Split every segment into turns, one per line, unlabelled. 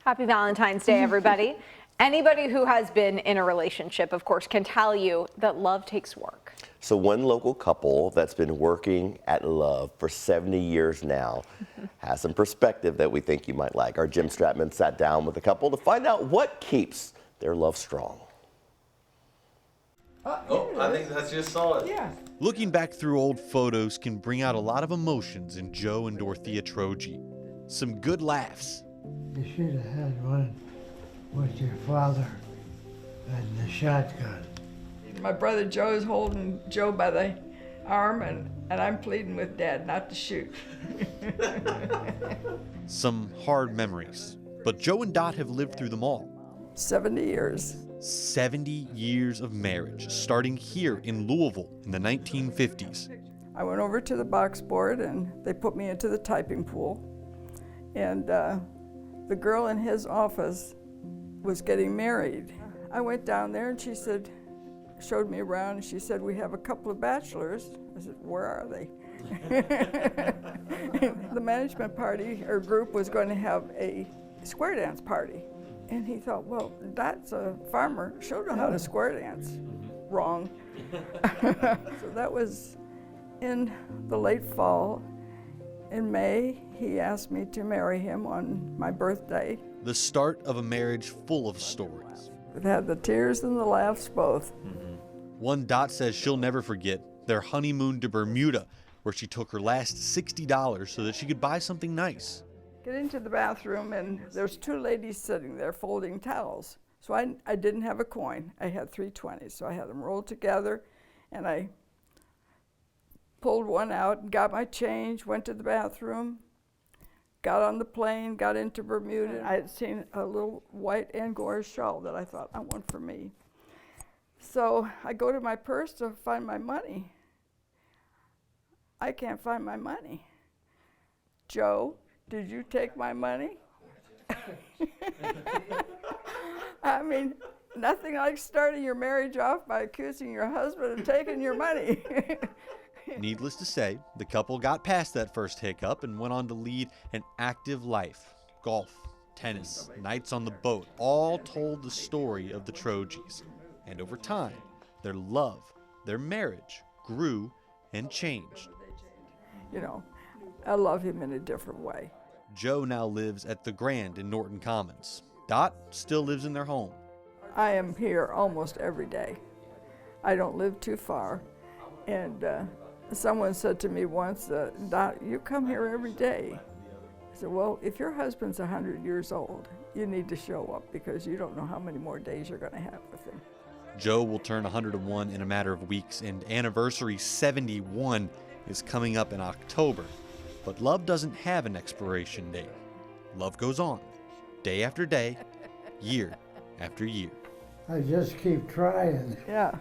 Happy Valentine's Day, everybody. Anybody who has been in a relationship, of course, can tell you that love takes work.
So one local couple that's been working at love for 70 years now has some perspective that we think you might like. Our Jim Stratman sat down with the couple to find out what keeps their love strong.
Oh, I think I just saw it.
Yeah.
Looking back through old photos can bring out a lot of emotions in Joe and Dorothea Troje. Some good laughs.
You should have had one with your father and the shotgun. My brother Joe's holding Joe by the arm, and I'm pleading with Dad not to shoot.
Some hard memories. But Joe and Dot have lived through them all.
70 years.
70 years of marriage, starting here in Louisville in the 1950s.
I went over to the box board and they put me into the typing pool. And the girl in his office was getting married. I went down there and she said, showed me around, and she said, "We have a couple of bachelors." I said, "Where are they?" The management party or group was going to have a square dance party. And he thought, well, that's a farmer. She'll know how to square dance. Wrong. So that was in the late fall. In May, he asked me to marry him on my birthday.
The start of a marriage full of stories.
It had the tears and the laughs both.
One Dot says she'll never forget their honeymoon to Bermuda, where she took her last $60 so that she could buy something nice.
Get into the bathroom, and there's two ladies sitting there folding towels. So I didn't have a coin. I had 320s, so I had them rolled together, and I pulled one out and got my change, went to the bathroom, got on the plane, got into Bermuda. I had seen a little white Angora shawl that I thought, I want for me. So I go to my purse to find my money. I can't find my money. Joe, did you take my money? I mean, nothing like starting your marriage off by accusing your husband of taking your money.
Needless to say, the couple got past that first hiccup and went on to lead an active life. Golf, tennis, nights on the boat, all told the story of the Trojes. And over time, their love, their marriage grew and changed.
You know, I love him in a different way.
Joe now lives at the Grand in Norton Commons. Dot still lives in their home.
I am here almost every day. I don't live too far. And someone said to me once, Dot, you come here every day. I said, well, if your husband's 100 years old, you need to show up because you don't know how many more days you're going to have with him.
Joe will turn 101 in a matter of weeks, and anniversary 71 is coming up in October. But love doesn't have an expiration date. Love goes on, day after day, year after year.
I just keep trying. Yeah,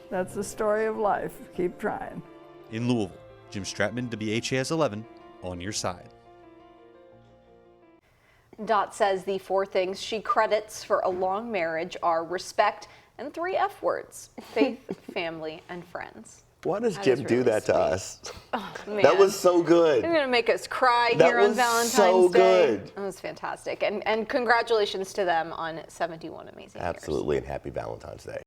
that's the story of life. Keep trying.
In Louisville, Jim Stratman, WHAS 11, on your side.
Dot says the 4 things she credits for a long marriage are respect and 3 F words: faith, family, and friends.
Why does
That
Jim
is
do
really
that to
sweet.
us?
Oh, man.
That was so good.
You're going to make us cry
That
here on
was
Valentine's
so
Day.
good.
That was fantastic. And congratulations to them on 71 amazing years.
Absolutely, and happy Valentine's Day.